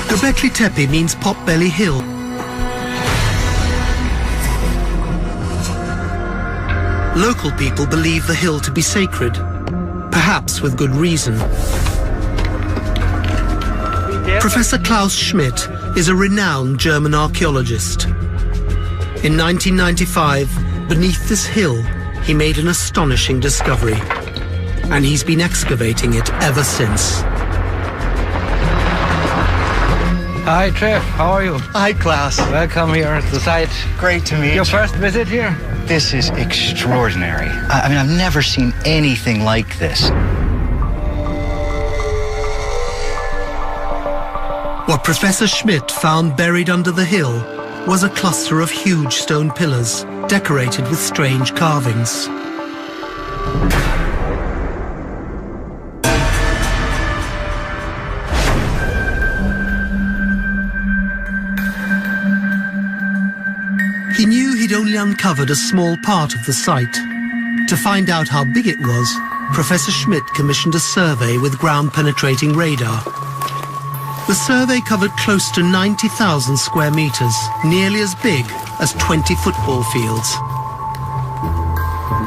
Göbekli Tepe means Potbelly Hill. Local people believe the hill to be sacred, perhaps with good reason. Professor Klaus Schmidt is a renowned German archaeologist. In 1995, beneath this hill, he made an astonishing discovery, and he's been excavating it ever since. Hi, Trev. How are you? Hi, Klaus. Welcome here at the site. Great to meet you. Your first visit here? This is extraordinary. I mean, I've never seen anything like this. What Professor Schmidt found buried under the hill was a cluster of huge stone pillars decorated with strange carvings. He knew he'd only uncovered a small part of the site. To find out how big it was, Professor Schmidt commissioned a survey with ground-penetrating radar. The survey covered close to 90,000 square meters, nearly as big as 20 football fields.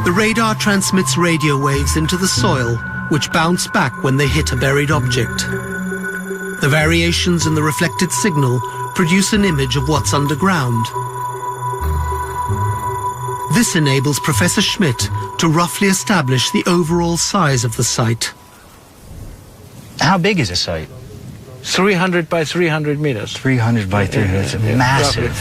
The radar transmits radio waves into the soil, which bounce back when they hit a buried object. The variations in the reflected signal produce an image of what's underground. This enables Professor Schmidt to roughly establish the overall size of the site. How big is a site? 300 by 300 meters. 300 by 300. It's massive.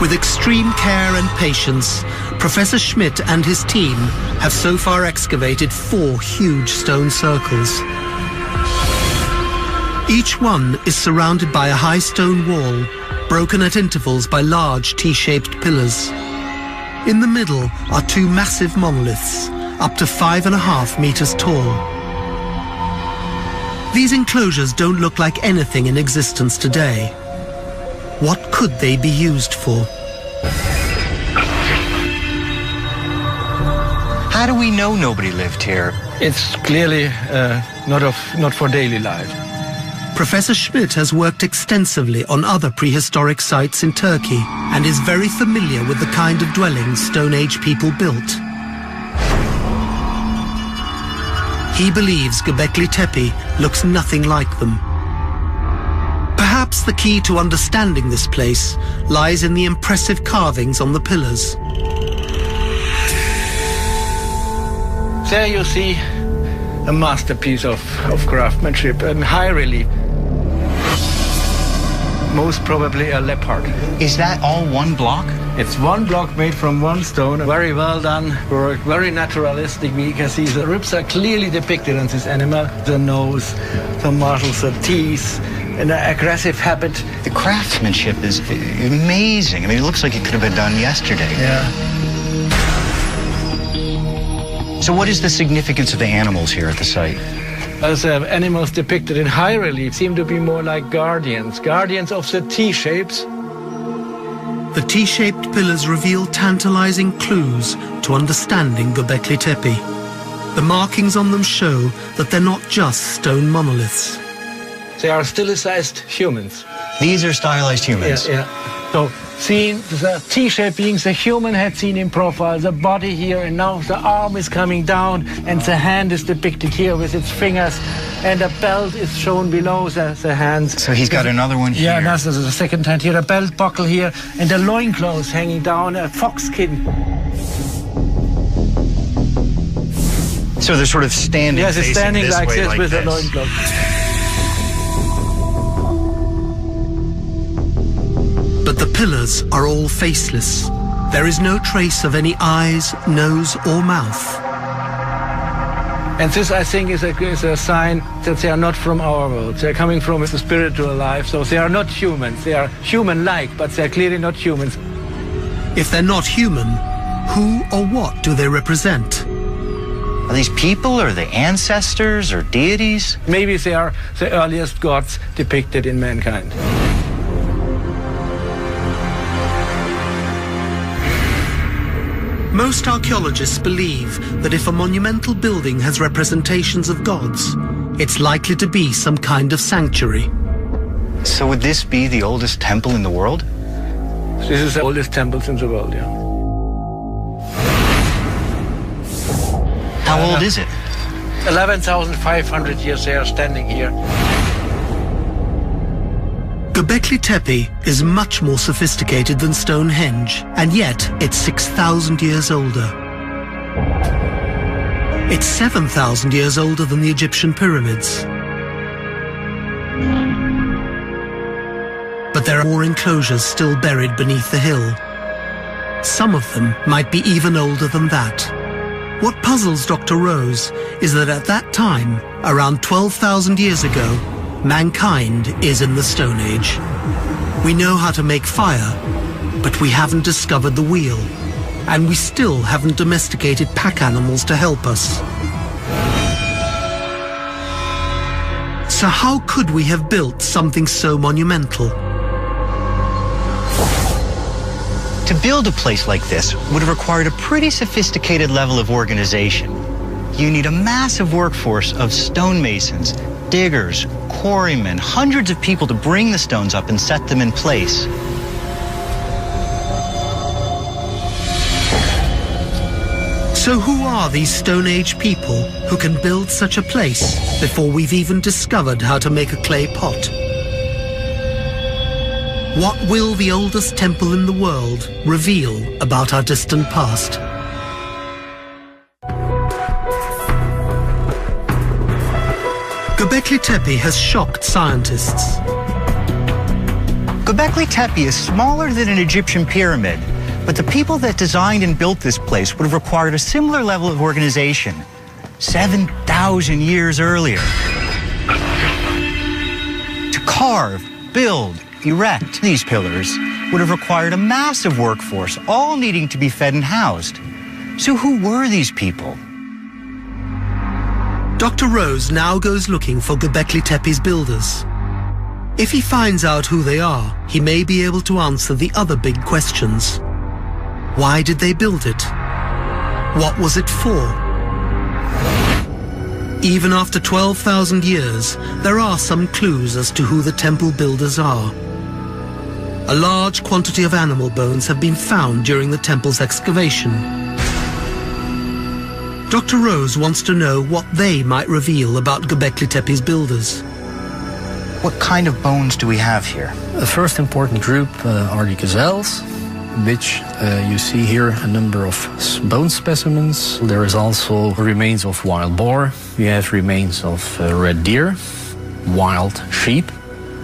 With extreme care and patience, Professor Schmidt and his team have so far excavated 4 huge stone circles. Each one is surrounded by a high stone wall, broken at intervals by large T-shaped pillars. In the middle are 2 massive monoliths, up to 5.5 meters tall. These enclosures don't look like anything in existence today. What could they be used for? How do we know nobody lived here? It's clearly not for daily life. Professor Schmidt has worked extensively on other prehistoric sites in Turkey and is very familiar with the kind of dwellings Stone Age people built. He believes Göbekli Tepe looks nothing like them. Perhaps the key to understanding this place lies in the impressive carvings on the pillars. There you see a masterpiece of craftsmanship and high relief. Most probably a leopard. Is that all one block? It's one block made from one stone. Very well done work, very naturalistic. We can see the ribs are clearly depicted on this animal. The nose, the muscles, the teeth, and an aggressive habit. The craftsmanship is amazing. I mean, it looks like it could have been done yesterday. Yeah. So what is the significance of the animals here at the site? As animals depicted in high relief seem to be more like guardians of the T-shapes. The T-shaped pillars reveal tantalizing clues to understanding Göbekli Tepe. The markings on them show that they're not just stone monoliths. They are stilized humans. These are stylized humans? Yeah. So seeing the T-shape being the human head seen in profile, the body here, and now the arm is coming down, and the hand is depicted here with its fingers, and a belt is shown below the hands. So he's got another one here. Yeah, that's the second hand here, a belt buckle here, and a loincloth hanging down, a fox skin. So they're sort of standing. Yes, it's standing this like way, this like with this. a loincloth. But the pillars are all faceless. There is no trace of any eyes, nose, or mouth. And this, I think, is a sign that they are not from our world. They're coming from the spiritual life, so they are not humans. They are human-like, but they're clearly not humans. If they're not human, who or what do they represent? Are these people, or are they ancestors, or deities? Maybe they are the earliest gods depicted in mankind. Most archaeologists believe that if a monumental building has representations of gods, it's likely to be some kind of sanctuary. So would this be the oldest temple in the world? This is the oldest temple in the world, yeah. How old is it? 11,500 years they are standing here. Göbekli Tepe is much more sophisticated than Stonehenge, and yet it's 6,000 years older. It's 7,000 years older than the Egyptian pyramids. But there are more enclosures still buried beneath the hill. Some of them might be even older than that. What puzzles Dr. Rose is that at that time, around 12,000 years ago, mankind is in the Stone Age. We know how to make fire, but we haven't discovered the wheel, and we still haven't domesticated pack animals to help us. So how could we have built something so monumental? To build a place like this would have required a pretty sophisticated level of organization. You need a massive workforce of stonemasons, diggers, quarrymen, hundreds of people to bring the stones up and set them in place. So who are these Stone Age people who can build such a place before we've even discovered how to make a clay pot? What will the oldest temple in the world reveal about our distant past? Göbekli Tepe has shocked scientists. Göbekli Tepe is smaller than an Egyptian pyramid, but the people that designed and built this place would have required a similar level of organization 7,000 years earlier. To carve, build, erect these pillars would have required a massive workforce, all needing to be fed and housed. So who were these people? Dr. Rose now goes looking for Göbekli Tepe's builders. If he finds out who they are, he may be able to answer the other big questions. Why did they build it? What was it for? Even after 12,000 years, there are some clues as to who the temple builders are. A large quantity of animal bones have been found during the temple's excavation. Dr. Rose wants to know what they might reveal about Göbekli Tepe's builders. What kind of bones do we have here? The first important group are the gazelles, which you see here a number of bone specimens. There is also remains of wild boar. We have remains of red deer, wild sheep.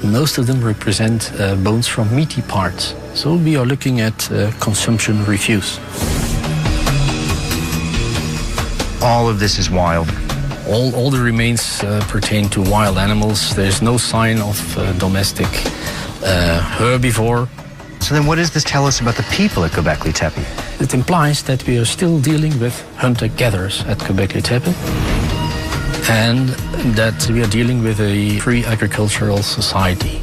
Most of them represent bones from meaty parts. So we are looking at consumption refuse. All of this is wild. All the remains pertain to wild animals. There's no sign of domestic herbivore. So then what does this tell us about the people at Göbekli Tepe? It implies that we are still dealing with hunter-gatherers at Göbekli Tepe, and that we are dealing with a pre-agricultural society.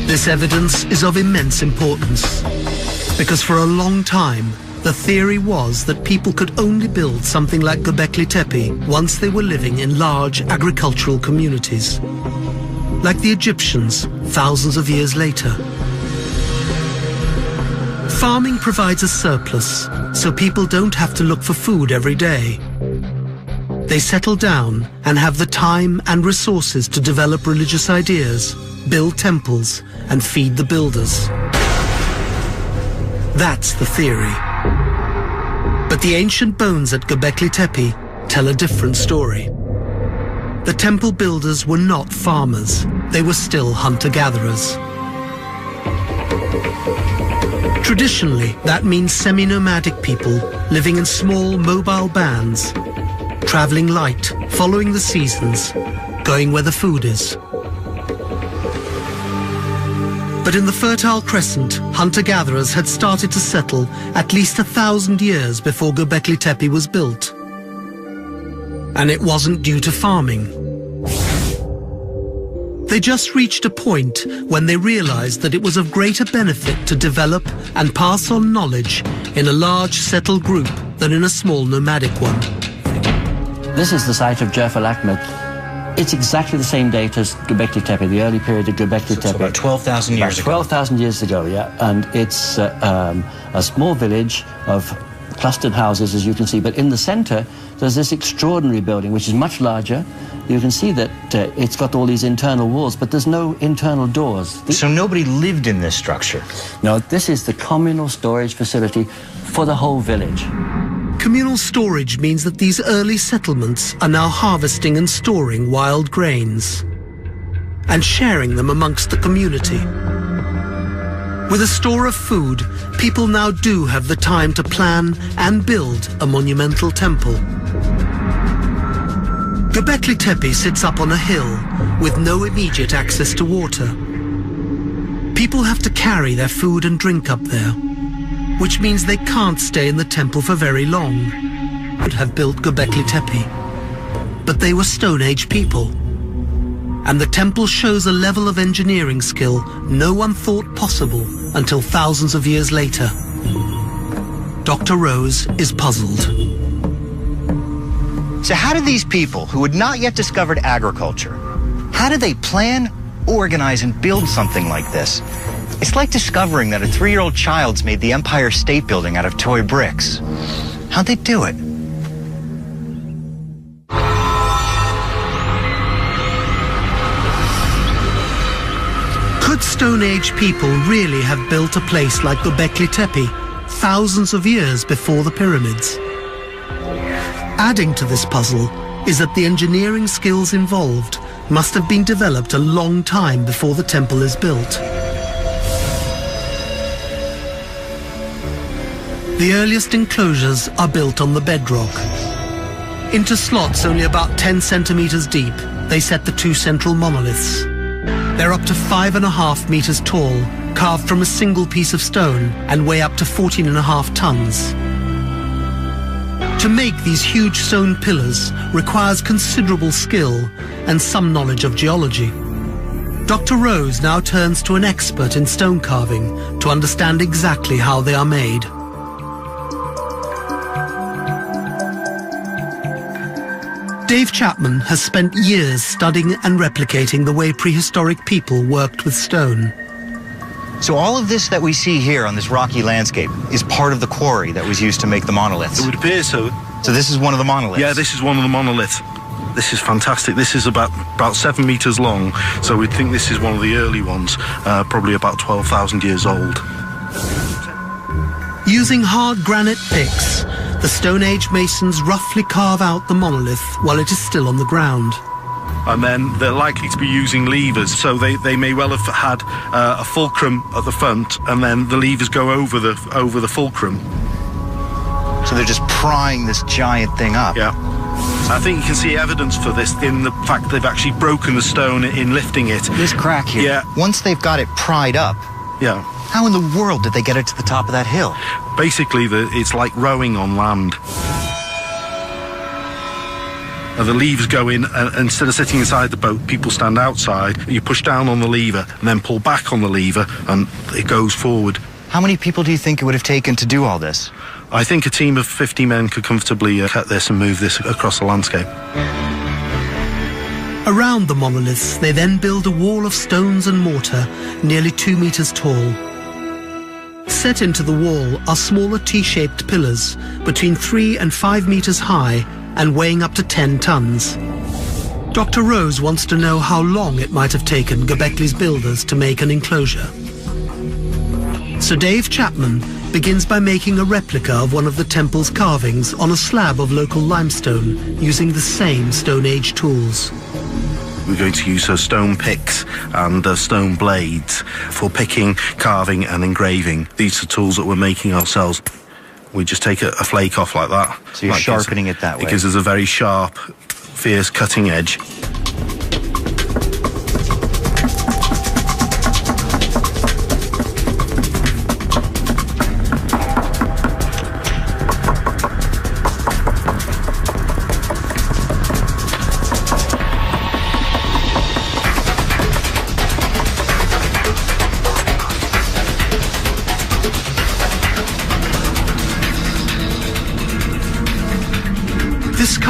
This evidence is of immense importance, because for a long time, the theory was that people could only build something like Göbekli Tepe once they were living in large agricultural communities, like the Egyptians thousands of years later. Farming provides a surplus, so people don't have to look for food every day. They settle down and have the time and resources to develop religious ideas, build temples, and feed the builders. That's the theory. But the ancient bones at Göbekli Tepe tell a different story. The temple builders were not farmers. They were still hunter-gatherers. Traditionally, that means semi-nomadic people living in small mobile bands, traveling light, following the seasons, going where the food is. But in the Fertile Crescent, hunter-gatherers had started to settle at least 1,000 years before Göbekli Tepe was built. And it wasn't due to farming. They just reached a point when they realized that it was of greater benefit to develop and pass on knowledge in a large settled group than in a small nomadic one. This is the site of Jaffa Lakhmet. It's exactly the same date as Göbekli Tepe, the early period of Göbekli Tepe. So about 12,000 years ago. 12,000 years ago, yeah. And it's a small village of clustered houses, as you can see. But in the center, there's this extraordinary building, which is much larger. You can see that it's got all these internal walls, but there's no internal doors. So nobody lived in this structure? No, this is the communal storage facility for the whole village. Communal storage means that these early settlements are now harvesting and storing wild grains and sharing them amongst the community. With a store of food, people now do have the time to plan and build a monumental temple. Göbekli Tepe sits up on a hill with no immediate access to water. People have to carry their food and drink up there, which means they can't stay in the temple for very long. Would have built Göbekli Tepe, but they were Stone Age people. And the temple shows a level of engineering skill no one thought possible until thousands of years later. Dr. Rose is puzzled. So how did these people, who had not yet discovered agriculture, how did they plan, organize, and build something like this? It's like discovering that a 3-year-old child's made the Empire State Building out of toy bricks. How'd they do it? Could Stone Age people really have built a place like Göbekli Tepe thousands of years before the pyramids? Adding to this puzzle is that the engineering skills involved must have been developed a long time before the temple is built. The earliest enclosures are built on the bedrock. Into slots only about 10 centimeters deep, they set the 2 central monoliths. They're up to 5.5 meters tall, carved from a single piece of stone, and weigh up to 14.5 tons. To make these huge stone pillars requires considerable skill and some knowledge of geology. Dr. Rose now turns to an expert in stone carving to understand exactly how they are made. Dave Chapman has spent years studying and replicating the way prehistoric people worked with stone. So all of this that we see here on this rocky landscape is part of the quarry that was used to make the monoliths? It would appear so. So this is one of the monoliths? Yeah, this is one of the monoliths. This is fantastic. This is about 7 meters long, so we'd think this is one of the early ones, probably about 12,000 years old. Using hard granite picks, the Stone Age masons roughly carve out the monolith while it is still on the ground. And then they're likely to be using levers, so they may well have had a fulcrum at the front, and then the levers go over the fulcrum. So they're just prying this giant thing up? Yeah. I think you can see evidence for this in the fact they've actually broken the stone in lifting it. This crack here? Yeah. Once they've got it pried up, yeah. How in the world did they get it to the top of that hill? Basically, it's like rowing on land. The levers go in, and instead of sitting inside the boat, people stand outside. You push down on the lever and then pull back on the lever, and it goes forward. How many people do you think it would have taken to do all this? I think a team of 50 men could comfortably cut this and move this across the landscape. Around the monoliths, they then build a wall of stones and mortar nearly 2 meters tall. Set into the wall are smaller T-shaped pillars between 3 and 5 meters high and weighing up to 10 tons. Dr. Rose wants to know how long it might have taken Göbekli's builders to make an enclosure. So Dave Chapman begins by making a replica of one of the temple's carvings on a slab of local limestone using the same Stone Age tools. We're going to use stone picks and stone blades for picking, carving and engraving. These are tools that we're making ourselves. We just take a flake off like that. So you're sharpening it that way? It gives us a very sharp, fierce cutting edge.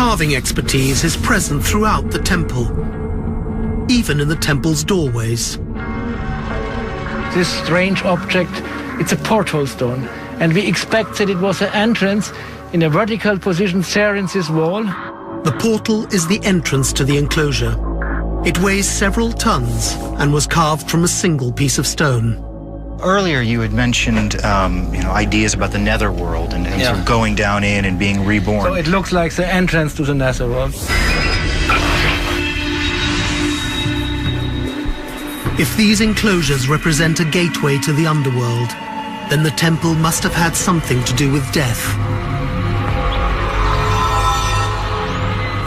carving expertise is present throughout the temple, even in the temple's doorways. This strange object, it's a porthole stone, and we expect that it was an entrance in a vertical position there in this wall. The portal is the entrance to the enclosure. It weighs several tons and was carved from a single piece of stone. Earlier, you had mentioned, ideas about the netherworld and sort of going down in and being reborn. So it looks like the entrance to the netherworld. If these enclosures represent a gateway to the underworld, then the temple must have had something to do with death.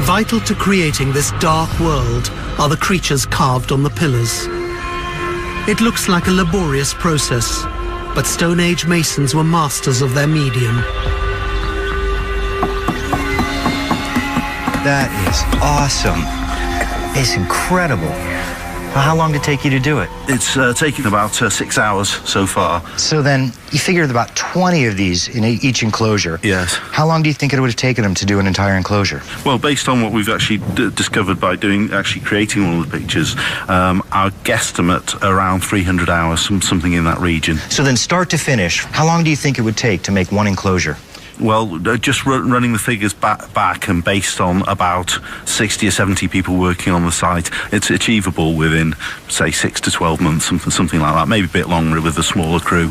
Vital to creating this dark world are the creatures carved on the pillars. It looks like a laborious process, but Stone Age masons were masters of their medium. That is awesome. It's incredible. How long did it take you to do it? It's taken about 6 hours so far. So then you figured about 20 of these in each enclosure. Yes. How long do you think it would have taken them to do an entire enclosure? Well, based on what we've actually discovered by creating all of the pictures, our guesstimate around 300 hours, something in that region. So then start to finish, how long do you think it would take to make one enclosure? Well, just running the figures back and based on about 60 or 70 people working on the site, it's achievable within, say, 6 to 12 months, something like that, maybe a bit longer with a smaller crew.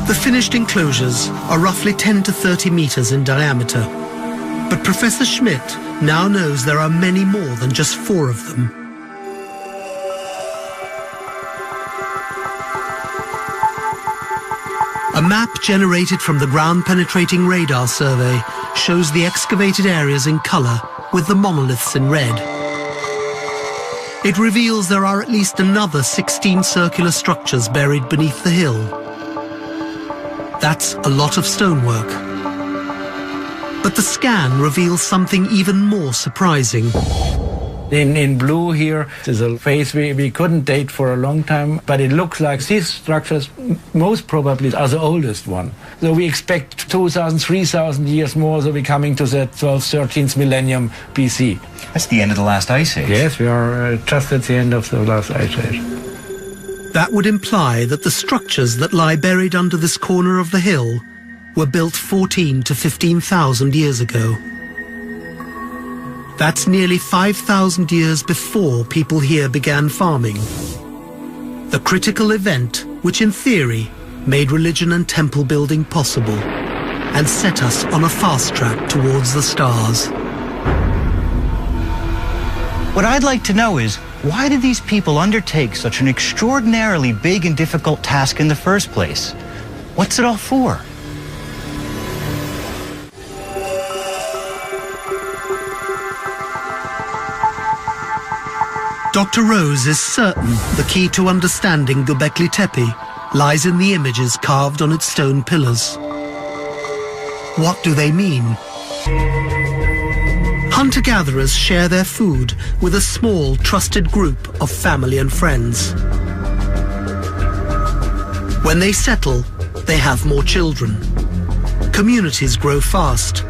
The finished enclosures are roughly 10 to 30 meters in diameter. But Professor Schmidt now knows there are many more than just 4 of them. A map generated from the ground-penetrating radar survey shows the excavated areas in color with the monoliths in red. It reveals there are at least another 16 circular structures buried beneath the hill. That's a lot of stonework. But the scan reveals something even more surprising. In blue here is a phase we couldn't date for a long time, but it looks like these structures most probably are the oldest one. So we expect 2,000, 3,000 years more, so we're coming to the 12th, 13th millennium BC. That's the end of the last ice age. Yes, we are just at the end of the last ice age. That would imply that the structures that lie buried under this corner of the hill were built 14 to 15,000 years ago. That's nearly 5,000 years before people here began farming. The critical event, which in theory made religion and temple building possible and set us on a fast track towards the stars. What I'd like to know is, why did these people undertake such an extraordinarily big and difficult task in the first place? What's it all for? Dr. Rose is certain the key to understanding Göbekli Tepe lies in the images carved on its stone pillars. What do they mean? Hunter-gatherers share their food with a small, trusted group of family and friends. When they settle, they have more children. Communities grow fast.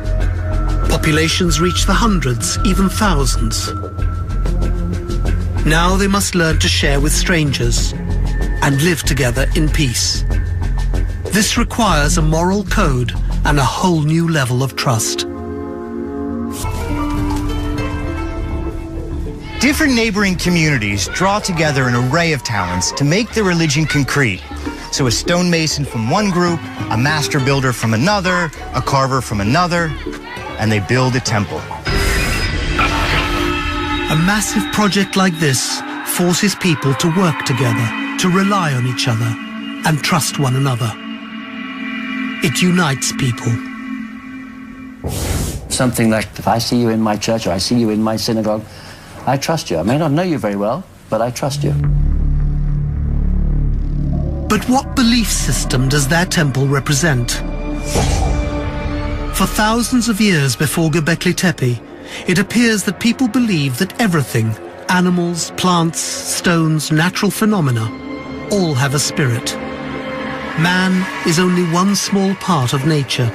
Populations reach the hundreds, even thousands. Now they must learn to share with strangers and live together in peace. This requires a moral code and a whole new level of trust. Different neighboring communities draw together an array of talents to make their religion concrete. So a stonemason from one group, a master builder from another, a carver from another, and they build a temple. A massive project like this forces people to work together, to rely on each other, and trust one another. It unites people. Something like, if I see you in my church or I see you in my synagogue, I trust you. I may not know you very well, but I trust you. But what belief system does their temple represent? For thousands of years before Göbekli Tepe, it appears that people believe that everything, animals, plants, stones, natural phenomena, all have a spirit. Man is only one small part of nature.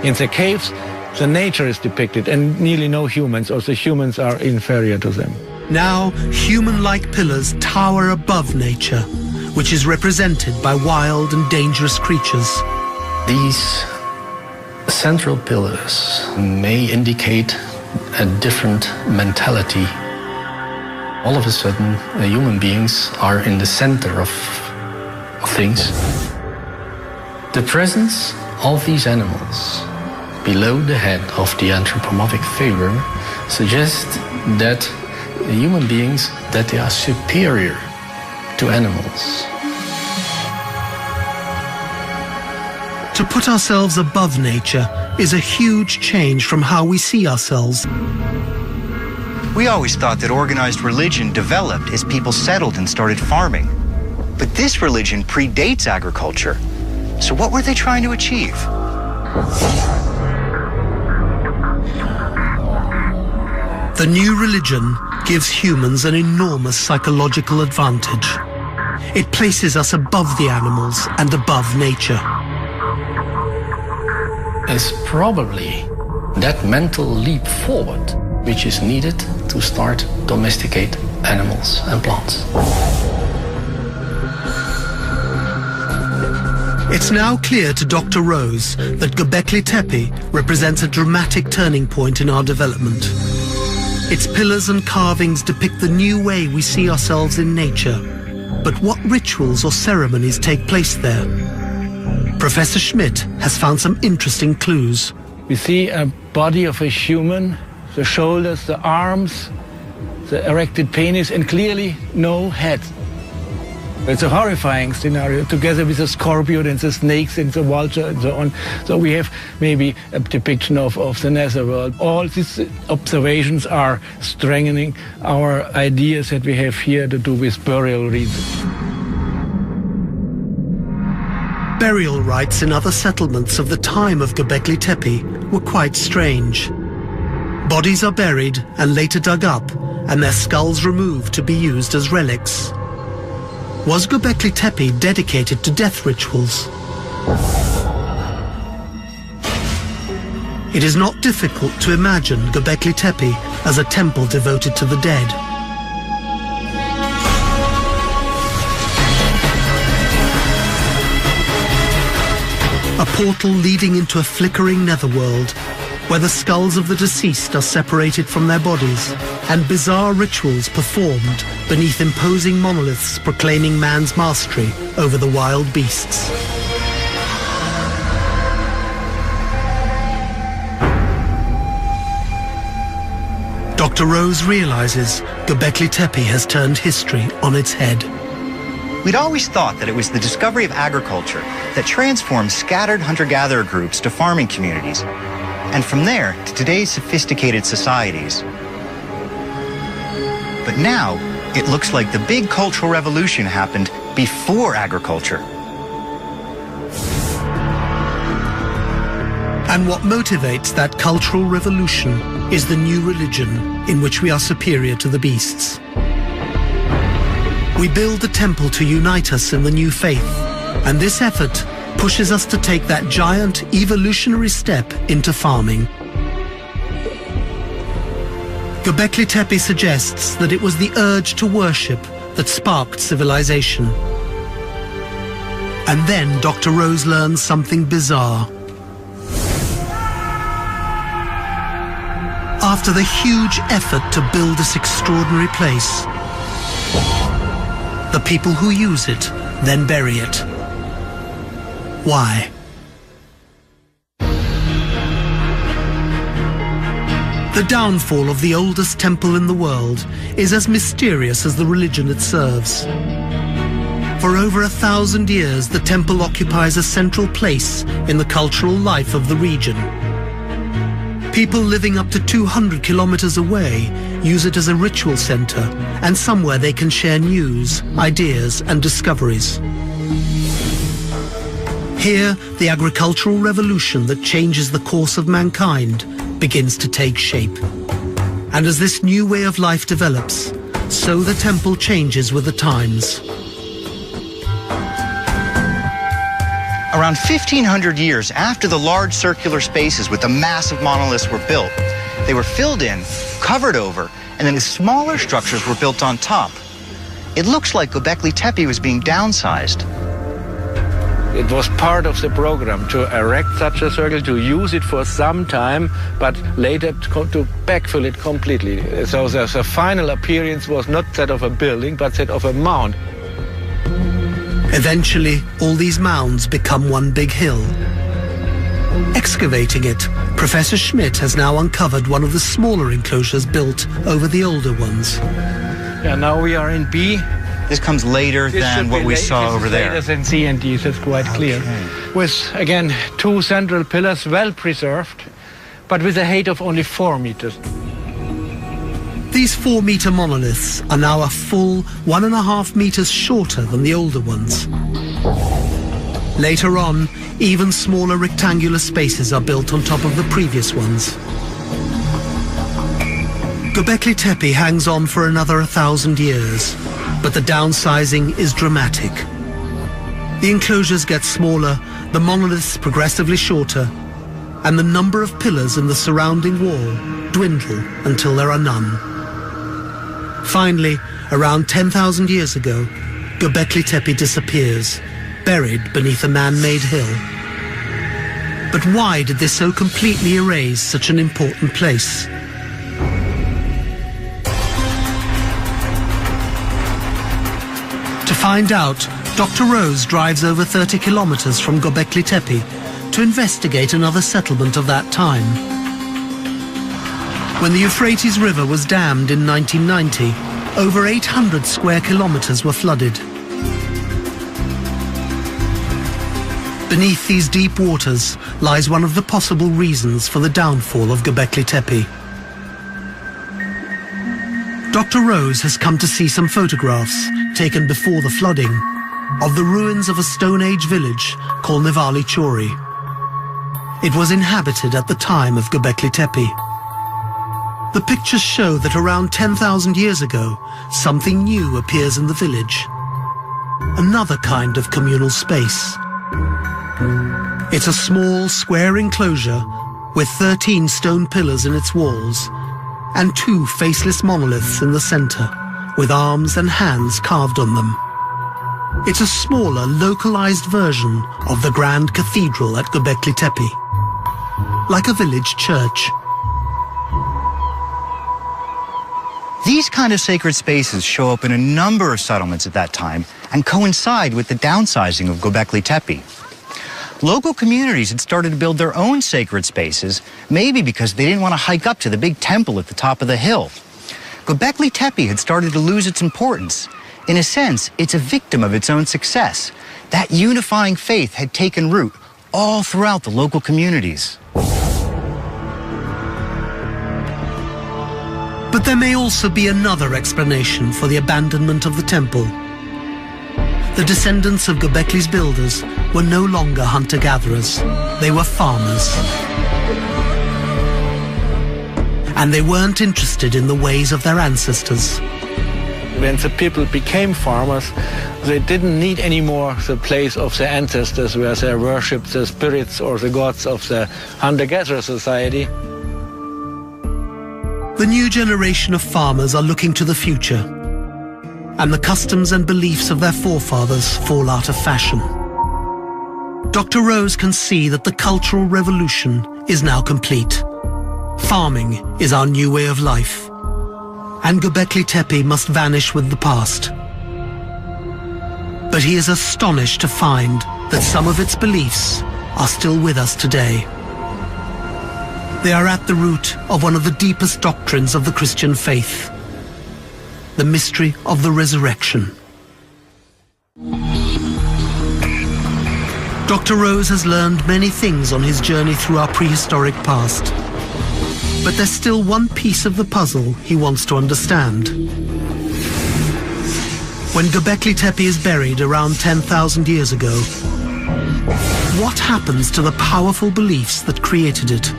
In the caves, the nature is depicted, and nearly no humans, or the humans are inferior to them. Now, human-like pillars tower above nature, which is represented by wild and dangerous creatures. These central pillars may indicate a different mentality. All of a sudden, human beings are in the center of things. The presence of these animals below the head of the anthropomorphic figure suggests that human beings, that they are superior to animals. To put ourselves above nature is a huge change from how we see ourselves. We always thought that organized religion developed as people settled and started farming. But this religion predates agriculture. So what were they trying to achieve? The new religion gives humans an enormous psychological advantage. It places us above the animals and above nature. It's probably that mental leap forward which is needed to start domesticate animals and plants. It's now clear to Dr. Rose that Göbekli Tepe represents a dramatic turning point in our development. Its pillars and carvings depict the new way we see ourselves in nature. But what rituals or ceremonies take place there? Professor Schmidt has found some interesting clues. We see a body of a human, the shoulders, the arms, the erected penis, and clearly no head. It's a horrifying scenario, together with the scorpion and the snakes and the vulture and so on. So we have maybe a depiction of the netherworld. All these observations are strengthening our ideas that we have here to do with burial rites. Burial rites in other settlements of the time of Göbekli Tepe were quite strange. Bodies are buried and later dug up, and their skulls removed to be used as relics. Was Göbekli Tepe dedicated to death rituals? It is not difficult to imagine Göbekli Tepe as a temple devoted to the dead. A portal leading into a flickering netherworld, where the skulls of the deceased are separated from their bodies, and bizarre rituals performed beneath imposing monoliths proclaiming man's mastery over the wild beasts. Dr. Rose realizes Göbekli Tepe has turned history on its head. We'd always thought that it was the discovery of agriculture that transformed scattered hunter-gatherer groups to farming communities, and from there to today's sophisticated societies. But now, it looks like the big cultural revolution happened before agriculture. And what motivates that cultural revolution is the new religion in which we are superior to the beasts. We build the temple to unite us in the new faith, and this effort pushes us to take that giant evolutionary step into farming. Göbekli Tepe suggests that it was the urge to worship that sparked civilization. And then Dr. Rose learns something bizarre. After the huge effort to build this extraordinary place, the people who use it then bury it. Why? The downfall of the oldest temple in the world is as mysterious as the religion it serves. For over 1,000 years, the temple occupies a central place in the cultural life of the region. People living up to 200 kilometers away use it as a ritual center and somewhere they can share news, ideas, and discoveries. Here, the agricultural revolution that changes the course of mankind begins to take shape. And as this new way of life develops, so the temple changes with the times. Around 1,500 years after the large circular spaces with the massive monoliths were built, they were filled in, covered over, and then the smaller structures were built on top. It looks like Göbekli Tepe was being downsized. It was part of the program to erect such a circle, to use it for some time, but later to backfill it completely. So the final appearance was not that of a building, but that of a mound. Eventually, all these mounds become one big hill. Excavating it, Professor Schmidt has now uncovered one of the smaller enclosures built over the older ones. Yeah, now we are in B. This comes later than what we saw over there. Later than C and D, that's quite clear. With, again, 2 central pillars, well preserved, but with a height of only 4 meters. These 4-meter monoliths are now a full 1.5 meters shorter than the older ones. Later on, even smaller rectangular spaces are built on top of the previous ones. Göbekli Tepe hangs on for another 1,000 years, but the downsizing is dramatic. The enclosures get smaller, the monoliths progressively shorter, and the number of pillars in the surrounding wall dwindle until there are none. Finally, around 10,000 years ago, Göbekli Tepe disappears, buried beneath a man-made hill. But why did this so completely erase such an important place? To find out, Dr. Rose drives over 30 kilometers from Göbekli Tepe to investigate another settlement of that time. When the Euphrates River was dammed in 1990, over 800 square kilometers were flooded. Beneath these deep waters lies one of the possible reasons for the downfall of Göbekli Tepe. Dr. Rose has come to see some photographs taken before the flooding of the ruins of a Stone Age village called Nevali Chori. It was inhabited at the time of Göbekli Tepe. The pictures show that around 10,000 years ago, something new appears in the village. Another kind of communal space. It's a small square enclosure with 13 stone pillars in its walls and 2 faceless monoliths in the center with arms and hands carved on them. It's a smaller, localized version of the Grand Cathedral at Göbekli Tepe, like a village church. These kind of sacred spaces show up in a number of settlements at that time and coincide with the downsizing of Göbekli Tepe. Local communities had started to build their own sacred spaces, maybe because they didn't want to hike up to the big temple at the top of the hill. Göbekli Tepe had started to lose its importance. In a sense, it's a victim of its own success. That unifying faith had taken root all throughout the local communities. But there may also be another explanation for the abandonment of the temple. The descendants of Göbekli's builders were no longer hunter-gatherers. They were farmers. And they weren't interested in the ways of their ancestors. When the people became farmers, they didn't need anymore the place of their ancestors where they worshipped the spirits or the gods of the hunter-gatherer society. The new generation of farmers are looking to the future, and the customs and beliefs of their forefathers fall out of fashion. Dr. Rose can see that the Cultural Revolution is now complete. Farming is our new way of life, and Göbekli Tepe must vanish with the past. But he is astonished to find that some of its beliefs are still with us today. They are at the root of one of the deepest doctrines of the Christian faith, the mystery of the resurrection. Dr. Rose has learned many things on his journey through our prehistoric past. But there's still one piece of the puzzle he wants to understand. When Göbekli Tepe is buried around 10,000 years ago, what happens to the powerful beliefs that created it?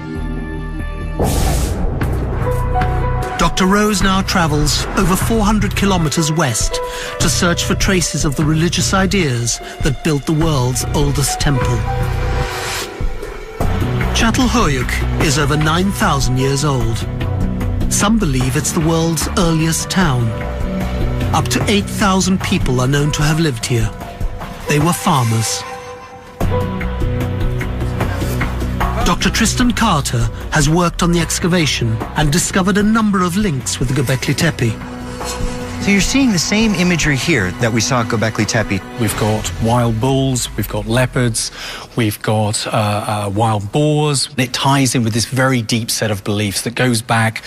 Dr. Dr. Rose now travels over 400 kilometers west to search for traces of the religious ideas that built the world's oldest temple. Çatalhöyük is over 9,000 years old. Some believe it's the world's earliest town. Up to 8,000 people are known to have lived here. They were farmers. Dr. Tristan Carter has worked on the excavation and discovered a number of links with Göbekli Tepe. So you're seeing the same imagery here that we saw at Göbekli Tepe. We've got wild bulls, we've got leopards, we've got wild boars. It ties in with this very deep set of beliefs that goes back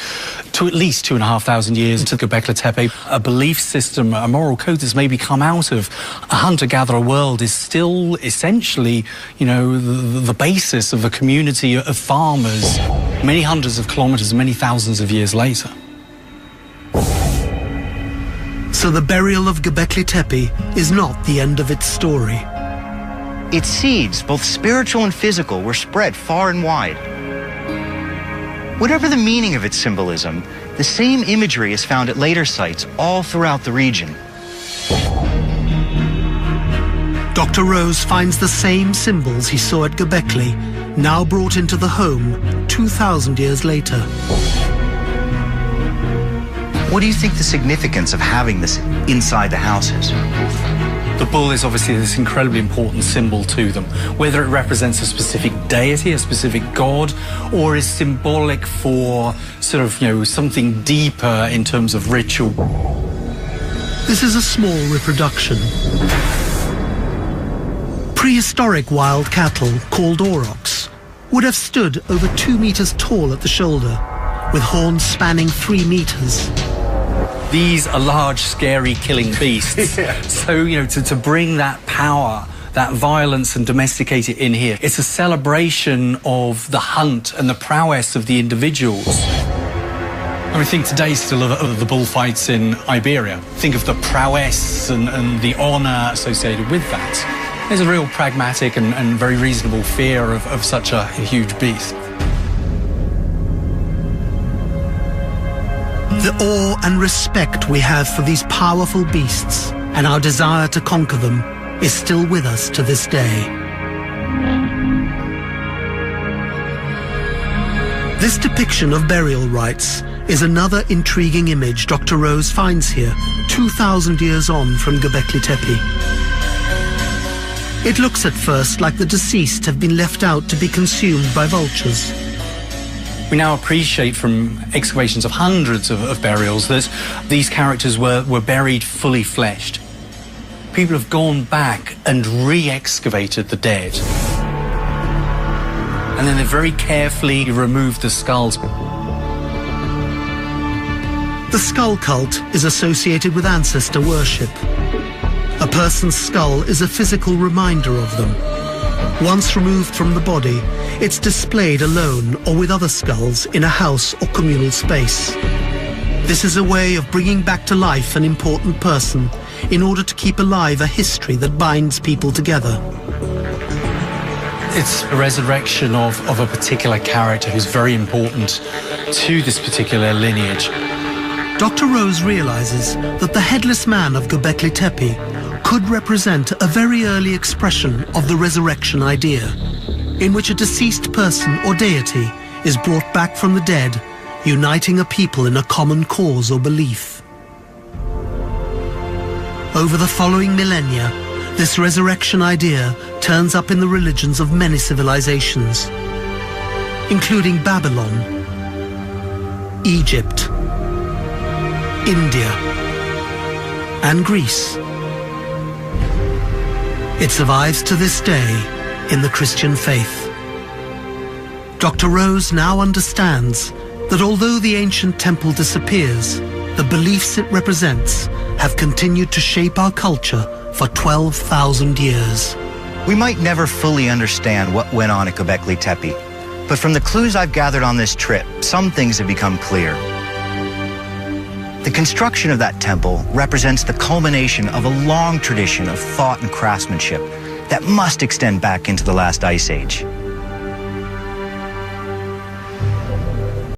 to at least 2,500 years to Göbekli Tepe. A belief system, a moral code that's maybe come out of a hunter-gatherer world is still essentially, you know, the basis of a community of farmers many hundreds of kilometers, many thousands of years later. So the burial of Göbekli Tepe is not the end of its story. Its seeds, both spiritual and physical, were spread far and wide. Whatever the meaning of its symbolism, the same imagery is found at later sites all throughout the region. Dr. Rose finds the same symbols he saw at Göbekli, now brought into the home 2,000 years later. What do you think the significance of having this inside the house is? The bull is obviously this incredibly important symbol to them, whether it represents a specific deity, a specific god, or is symbolic for sort of, you know, something deeper in terms of ritual. This is a small reproduction. Prehistoric wild cattle, called aurochs, would have stood over 2 meters tall at the shoulder, with horns spanning 3 meters. These are large, scary, killing beasts. So, you know, to bring that power, that violence and domesticate it in here, it's a celebration of the hunt and the prowess of the individuals. I think today still of the bullfights in Iberia. Think of the prowess and the honor associated with that. There's a real pragmatic and very reasonable fear of such a huge beast. The awe and respect we have for these powerful beasts and our desire to conquer them is still with us to this day. This depiction of burial rites is another intriguing image Dr. Rose finds here, 2,000 years on from Göbekli Tepe. It looks at first like the deceased have been left out to be consumed by vultures. We now appreciate from excavations of hundreds of burials that these characters were buried fully fleshed. People have gone back and re-excavated the dead. And then they very carefully removed the skulls. The skull cult is associated with ancestor worship. A person's skull is a physical reminder of them. Once removed from the body, it's displayed alone or with other skulls in a house or communal space. This is a way of bringing back to life an important person in order to keep alive a history that binds people together. It's a resurrection of a particular character who's very important to this particular lineage. Dr. Rose realizes that the headless man of Göbekli Tepe could represent a very early expression of the resurrection idea, in which a deceased person or deity is brought back from the dead, uniting a people in a common cause or belief. Over the following millennia, this resurrection idea turns up in the religions of many civilizations, including Babylon, Egypt, India, and Greece. It survives to this day in the Christian faith. Dr. Rose now understands that although the ancient temple disappears, the beliefs it represents have continued to shape our culture for 12,000 years. We might never fully understand what went on at Göbekli Tepe, but from the clues I've gathered on this trip, some things have become clear. The construction of that temple represents the culmination of a long tradition of thought and craftsmanship that must extend back into the last ice age.